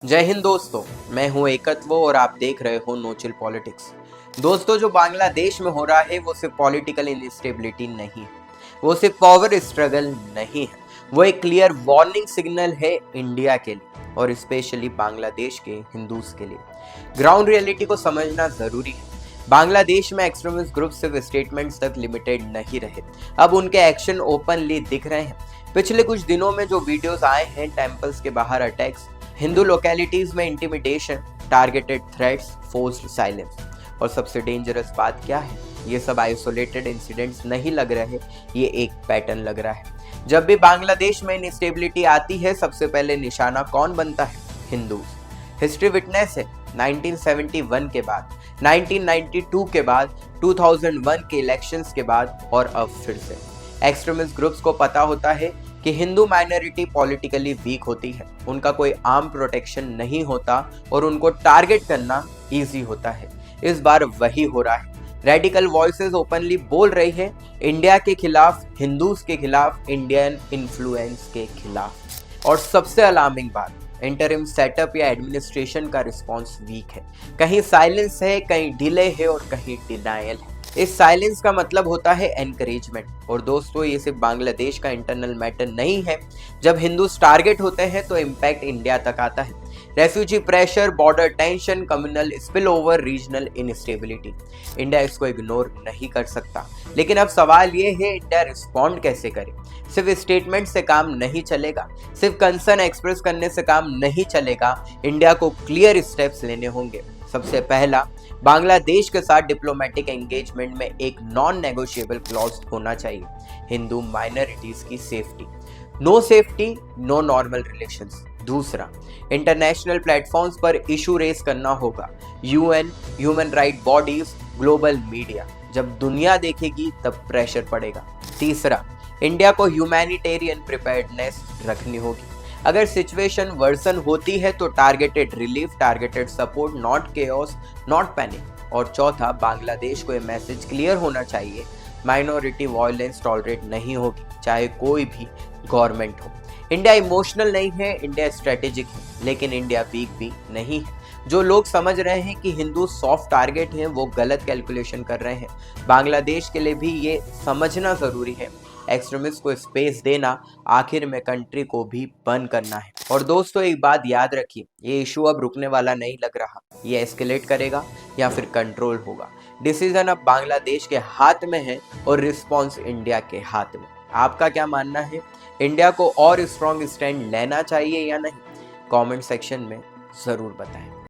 जय हिंद दोस्तों, मैं हूं एकत्व और आप देख रहे हो नो चिल पॉलिटिक्स। दोस्तों, जो बांग्लादेश में हो रहा है वो सिर्फ पॉलिटिकल इंस्टेबिलिटी नहीं है, वो सिर्फ पावर स्ट्रगल नहीं है, वो एक क्लियर वार्निंग सिग्नल है इंडिया के लिए और स्पेशली बांग्लादेश के हिंदूज के लिए। ग्राउंड रियलिटी को समझना जरूरी है। बांग्लादेश में एक्सट्रीमिस्ट ग्रुप सिर्फ स्टेटमेंट्स तक लिमिटेड नहीं रहे, अब उनके एक्शन ओपनली दिख रहे हैं। पिछले कुछ दिनों में जो वीडियोस आए हैं, टेम्पल्स के बाहर अटैक्स, हिंदू लोकेलिटीज में intimidation, targeted threats, forced silence, और सबसे डेंजरस बात क्या है, ये सब आइसोलेटेड इंसिडेंट्स नहीं लग रहे, ये एक पैटर्न लग रहा है। जब भी बांग्लादेश में इंस्टेबिलिटी आती है, सबसे पहले निशाना कौन बनता है? हिंदूज। हिस्ट्री विटनेस है, 1971 के बाद, 1992 के बाद, 2001 के इलेक्शंस के बाद और अब फिर से एक्सट्रीमिस्ट ग्रुप्स को पता होता है कि हिंदू माइनॉरिटी पॉलिटिकली वीक होती है, उनका कोई आर्म प्रोटेक्शन नहीं होता और उनको टारगेट करना इजी होता है। इस बार वही हो रहा है। रेडिकल वॉइसेस ओपनली बोल रही है इंडिया के खिलाफ, हिंदूज के खिलाफ, इंडियन इन्फ्लुएंस के खिलाफ। और सबसे अलार्मिंग बात, इंटरिम सेटअप या एडमिनिस्ट्रेशन का रिस्पॉन्स वीक है। कहीं साइलेंस है, कहीं डिले है और कहीं डिनायल है। इस साइलेंस का मतलब होता है एनकरेजमेंट। और दोस्तों, ये सिर्फ बांग्लादेश का इंटरनल मैटर नहीं है। जब हिंदूज टारगेट होते हैं तो इम्पैक्ट इंडिया तक आता है। Refugee pressure, border tension, communal spill over, regional instability. India इसको इग्नोर नहीं कर सकता। लेकिन अब सवाल ये है, इंडिया रिस्पॉन्ड कैसे करे? सिर्फ स्टेटमेंट से काम नहीं चलेगा, सिर्फ कंसर्न एक्सप्रेस करने से काम नहीं चलेगा। इंडिया को क्लियर स्टेप्स लेने होंगे। सबसे पहला, बांग्लादेश के साथ डिप्लोमेटिक एंगेजमेंट में एक नॉन नेगोशिएबल क्लॉज होना चाहिए। हिंदू माइनॉरिटीज की safety, no safety no normal relations. दूसरा, इंटरनेशनल प्लेटफॉर्म्स पर इशू रेस करना होगा। UN, human right bodies, global media. जब दुनिया देखेगी तब प्रेशर पड़ेगा। तीसरा, इंडिया को ह्यूमैनिटेरियन प्रिपेयर्डनेस रखनी होगी। अगर सिचुएशन वर्सन होती है तो targeted relief, targeted support, not chaos, not panic. और चौथा, बांग्लादेश को ये मैसेज क्लियर होना चाहिए, माइनॉरिटी वायलेंस टॉलरेट नहीं होगी, चाहे कोई भी गवर्नमेंट हो। इंडिया इमोशनल नहीं है, इंडिया स्ट्रेटेजिक है, लेकिन इंडिया वीक भी नहीं है। जो लोग समझ रहे हैं कि हिंदू सॉफ्ट टारगेट हैं, वो गलत कैलकुलेशन कर रहे हैं। बांग्लादेश के लिए भी ये समझना जरूरी है, एक्सट्रीमिस्ट को स्पेस देना आखिर में कंट्री को भी बंद करना है। और दोस्तों, एक बात याद रखिए, ये इशू अब रुकने वाला नहीं लग रहा। ये एस्केलेट करेगा या फिर कंट्रोल होगा। डिसीजन अब बांग्लादेश के हाथ में है और रिस्पॉन्स इंडिया के हाथ में। आपका क्या मानना है? इंडिया को और स्ट्रॉन्ग स्टैंड लेना चाहिए या नहीं? कमेंट सेक्शन में जरूर बताएं।